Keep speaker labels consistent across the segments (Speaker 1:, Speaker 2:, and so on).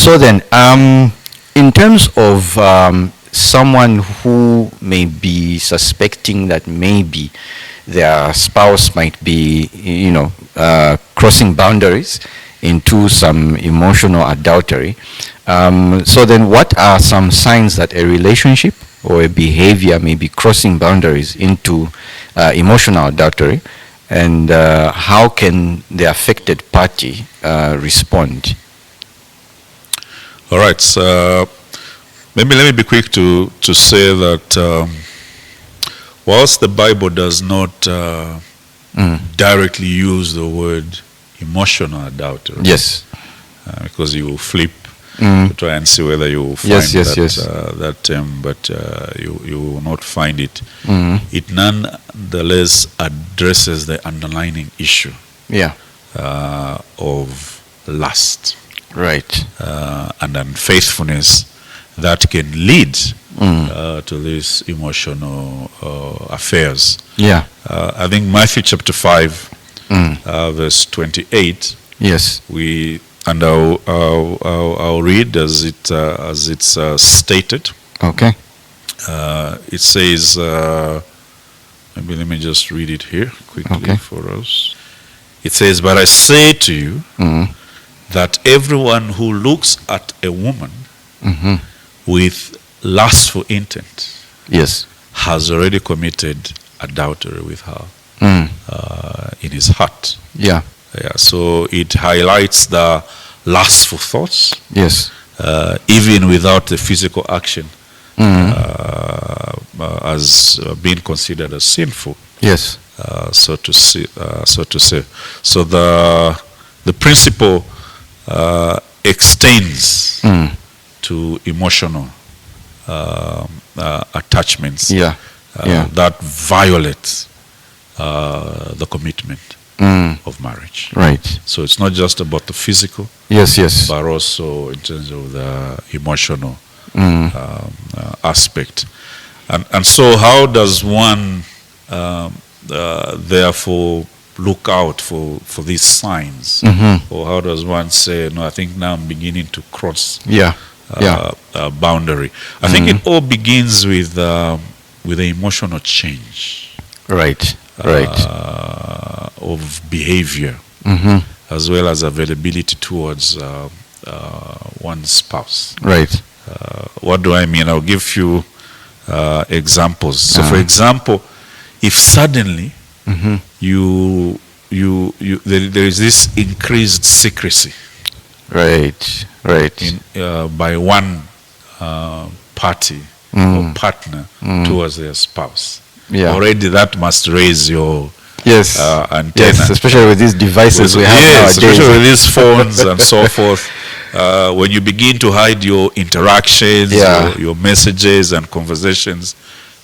Speaker 1: So then, in terms of someone who may be suspecting that maybe their spouse might be, crossing boundaries into some emotional adultery. So then what are some signs that a relationship or a behavior may be crossing boundaries into emotional adultery, and how can the affected party respond?
Speaker 2: All right, so maybe let me be quick to say that whilst the Bible does not directly use the word emotional adultery,
Speaker 1: yes,
Speaker 2: because you will flip to try and see whether you will find that term, but you will not find it. It nonetheless addresses the underlying issue of lust,
Speaker 1: right,
Speaker 2: and unfaithfulness that can lead to these emotional affairs. I think Matthew chapter 5, verse 28.
Speaker 1: Yes.
Speaker 2: I'll read as it's stated.
Speaker 1: Okay.
Speaker 2: It says, maybe let me just read it here quickly for us. It says, "But I say to you that everyone who looks at a woman with lustful intent,
Speaker 1: yes,
Speaker 2: has already committed adultery with her in his heart." So it highlights the lustful thoughts,
Speaker 1: yes,
Speaker 2: even without the physical action as being considered as sinful.
Speaker 1: Yes.
Speaker 2: So to say. So the principle extends to emotional attachments that violate the commitment of marriage.
Speaker 1: Right.
Speaker 2: So it's not just about the physical,
Speaker 1: yes,
Speaker 2: but also in terms of the emotional aspect. And so how does one therefore look out for these signs? Or how does one say, no, I think now I'm beginning to cross boundary? I think it all begins with the emotional change.
Speaker 1: Right.
Speaker 2: Of behavior, as well as availability towards one's spouse.
Speaker 1: Right.
Speaker 2: What do I mean? I'll give you examples. So, for example, if suddenly there is this increased secrecy,
Speaker 1: right,
Speaker 2: by one party or partner towards their spouse, already that must raise your antenna.
Speaker 1: Yes, especially with these devices we have nowadays.
Speaker 2: Especially with these phones and so forth. When you begin to hide your interactions, your messages and conversations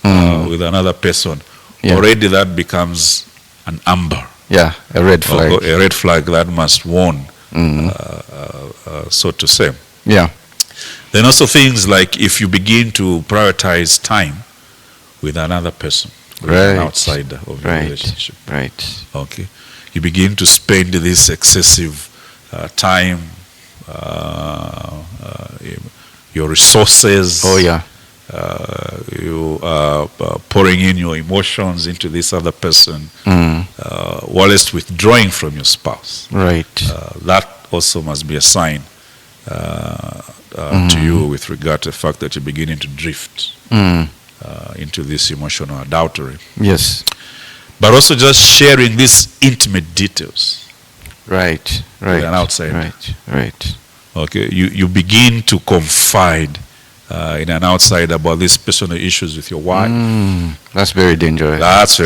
Speaker 2: with another person, already that becomes an amber.
Speaker 1: A red flag.
Speaker 2: A red flag that must warn, so to say. Then also things like if you begin to prioritize time with another person, with an outsider of your relationship.
Speaker 1: Right.
Speaker 2: Okay. You begin to spend this excessive time, your resources. You are pouring in your emotions into this other person, whilst withdrawing from your spouse.
Speaker 1: Right.
Speaker 2: That also must be a sign to you with regard to the fact that you're beginning to drift into this emotional adultery.
Speaker 1: Yes.
Speaker 2: But also just sharing these intimate details.
Speaker 1: Right.
Speaker 2: With an outsider.
Speaker 1: Right.
Speaker 2: Okay. You begin to confide in an outsider about these personal issues with your wife.
Speaker 1: That's very dangerous.
Speaker 2: That's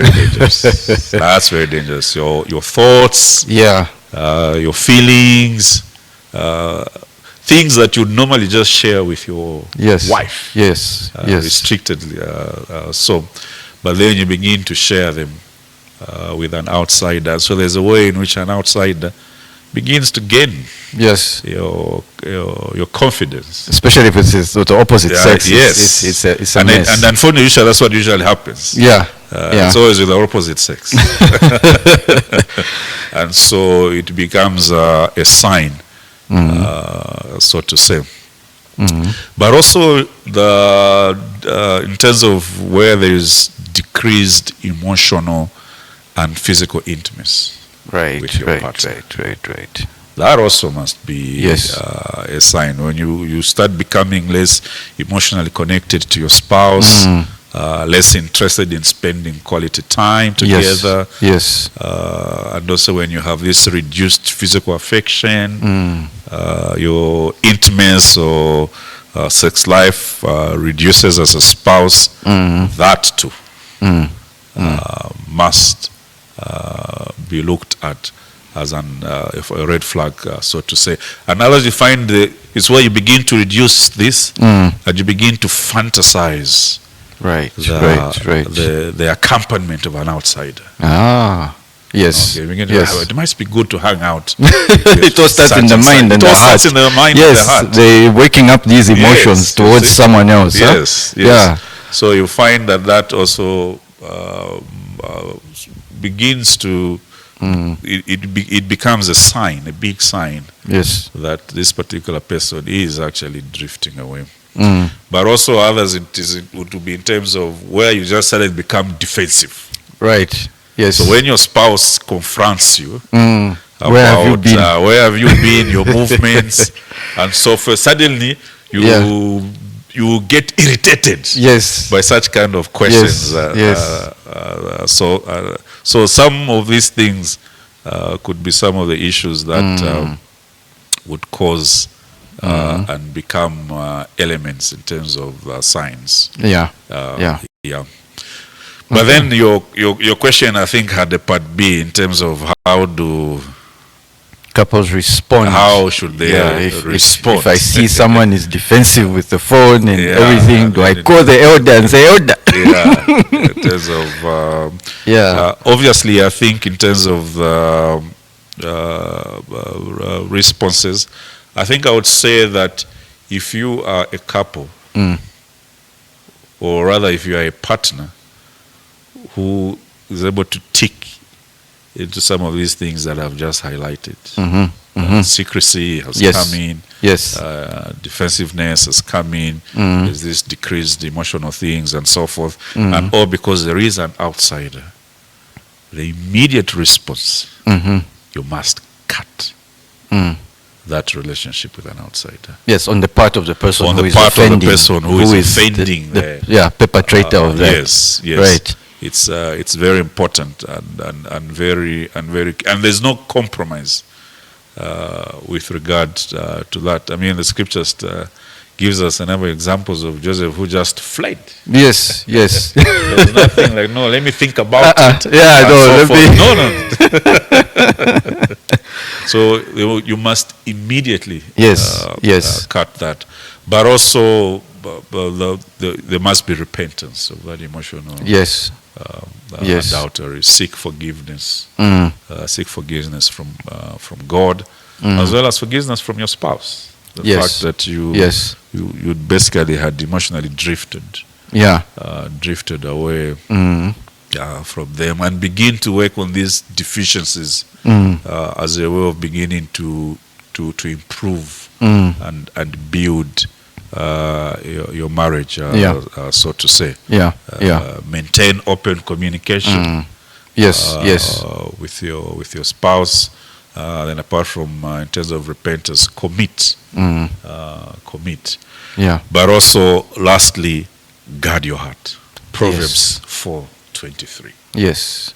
Speaker 2: very dangerous. Your thoughts. Your feelings. Things that you normally just share with your wife.
Speaker 1: Yes.
Speaker 2: Restrictedly. But then you begin to share them with an outsider. So there's a way in which an outsider begins to gain your confidence,
Speaker 1: especially if it's the opposite sex. It's a mess.
Speaker 2: And unfortunately, that's what usually happens. It's always with the opposite sex. And so it becomes a sign so to say. But also in terms of where there is decreased emotional and physical intimacy with your partner.
Speaker 1: Right.
Speaker 2: That also must be
Speaker 1: Yes.
Speaker 2: a sign. When you start becoming less emotionally connected to your spouse, less interested in spending quality time together.
Speaker 1: Yes.
Speaker 2: And also when you have this reduced physical affection, your intimacy or sex life reduces as a spouse, that too must be looked at as a red flag, so to say. Another you find is where you begin to reduce this, and you begin to fantasize the accompaniment of an outsider.
Speaker 1: Yes.
Speaker 2: Okay,
Speaker 1: Yes.
Speaker 2: it must be good to hang out.
Speaker 1: It all starts in the mind and the heart.
Speaker 2: It all starts in the mind and the heart.
Speaker 1: Yes, they waking up these emotions towards someone else.
Speaker 2: Yes,
Speaker 1: huh? Yeah.
Speaker 2: So you find that also begins to, it becomes a sign, a big sign,
Speaker 1: Yes.
Speaker 2: that this particular person is actually drifting away. But also others, it would be in terms of where you just suddenly become defensive.
Speaker 1: Right. Yes.
Speaker 2: So when your spouse confronts you about
Speaker 1: where have you been?
Speaker 2: Where have you been, your movements, and so forth, suddenly you get irritated.
Speaker 1: Yes.
Speaker 2: By such kind of questions. So some of these things could be some of the issues that would cause and become elements in terms of signs.
Speaker 1: Yeah.
Speaker 2: But then your question, I think, had a part B in terms of how do
Speaker 1: couples respond.
Speaker 2: How should they respond?
Speaker 1: If I see someone is defensive with the phone and everything, do I call the elder and say, elder?
Speaker 2: In terms of obviously, I think in terms of responses, I think I would say that if you are a couple, or rather if you are a partner who is able to tick into some of these things that I've just highlighted. Secrecy has come in.
Speaker 1: Yes.
Speaker 2: Defensiveness has come in. There's this decreased emotional things and so forth. And all because there is an outsider. The immediate response, you must cut that relationship with an outsider.
Speaker 1: Yes, on the part of the person
Speaker 2: on
Speaker 1: who
Speaker 2: the
Speaker 1: is
Speaker 2: part
Speaker 1: offending.
Speaker 2: of the person who is offending
Speaker 1: the perpetrator of that.
Speaker 2: Yes.
Speaker 1: Right.
Speaker 2: It's very important and very and there's no compromise with regard to that. I mean, the scriptures gives us a number of examples of Joseph who just fled.
Speaker 1: Yes.
Speaker 2: There's nothing like, no, let me think about it.
Speaker 1: Yeah,
Speaker 2: No. So you must immediately cut that. But also there must be repentance of that emotional adultery. Seek forgiveness. Seek forgiveness from God, as well as forgiveness from your spouse. The fact that you basically had emotionally drifted away from them, and begin to work on these deficiencies as a way of beginning to improve and build your marriage, so to say. Maintain open communication. With your spouse. Then apart from in terms of repentance, commit. But also, lastly, guard your heart. Proverbs 4:23.
Speaker 1: Yes.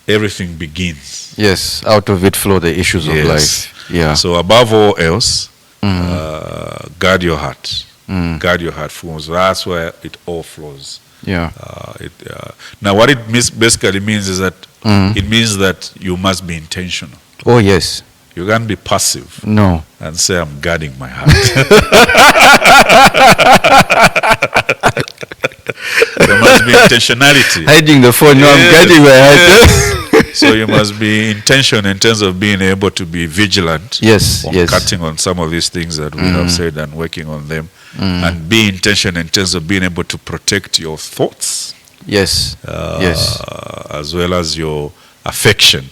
Speaker 2: Everything begins.
Speaker 1: Yes, out of it flow the issues of life. Yeah.
Speaker 2: So above all else, guard your heart. Guard your heart, because that's where it all flows. Now, what it basically means is that it means that you must be intentional.
Speaker 1: Oh, yes.
Speaker 2: You can't be passive.
Speaker 1: No.
Speaker 2: And say, I'm guarding my heart. There must be intentionality.
Speaker 1: Hiding the phone, no, I'm guarding my heart.
Speaker 2: So you must be intentional in terms of being able to be vigilant. Cutting on some of these things that we have said and working on them. And be intentional in terms of being able to protect your thoughts. As well as your affection.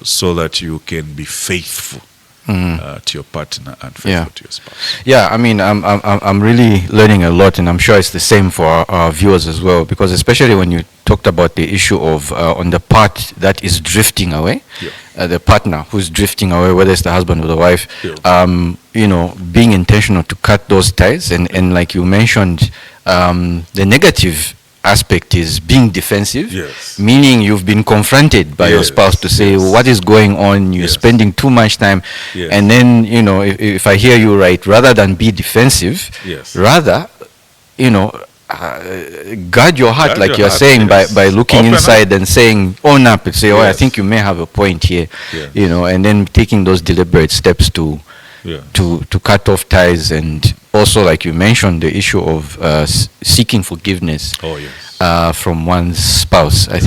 Speaker 2: So that you can be faithful to your partner and faithful
Speaker 1: Yeah.
Speaker 2: to your spouse.
Speaker 1: Yeah, I mean, I'm really learning a lot, and I'm sure it's the same for our viewers as well, because especially when you talked about the issue of on the part that is drifting away,
Speaker 2: Yeah.
Speaker 1: the partner who's drifting away, whether it's the husband or the wife,
Speaker 2: Yeah.
Speaker 1: you know, being intentional to cut those ties, and like you mentioned, the negative aspect is being defensive,
Speaker 2: Yes.
Speaker 1: meaning you've been confronted by your
Speaker 2: Yes,
Speaker 1: spouse to say,
Speaker 2: yes.
Speaker 1: what is going on, you're
Speaker 2: Yes.
Speaker 1: spending too much time,
Speaker 2: Yes.
Speaker 1: and then, you know, if I hear you right, rather than be defensive,
Speaker 2: Yes.
Speaker 1: rather, you know, guard your heart,
Speaker 2: Guard
Speaker 1: like
Speaker 2: your
Speaker 1: you're
Speaker 2: heart,
Speaker 1: saying,
Speaker 2: yes.
Speaker 1: by looking
Speaker 2: Open
Speaker 1: inside
Speaker 2: up.
Speaker 1: and saying, own up, and say, oh, I
Speaker 2: Yes.
Speaker 1: think you may have a point here,
Speaker 2: Yes.
Speaker 1: you know, and then taking those deliberate steps to
Speaker 2: Yeah.
Speaker 1: to cut off ties, and also, like you mentioned, the issue of seeking forgiveness
Speaker 2: Oh, yes.
Speaker 1: from one's spouse. I think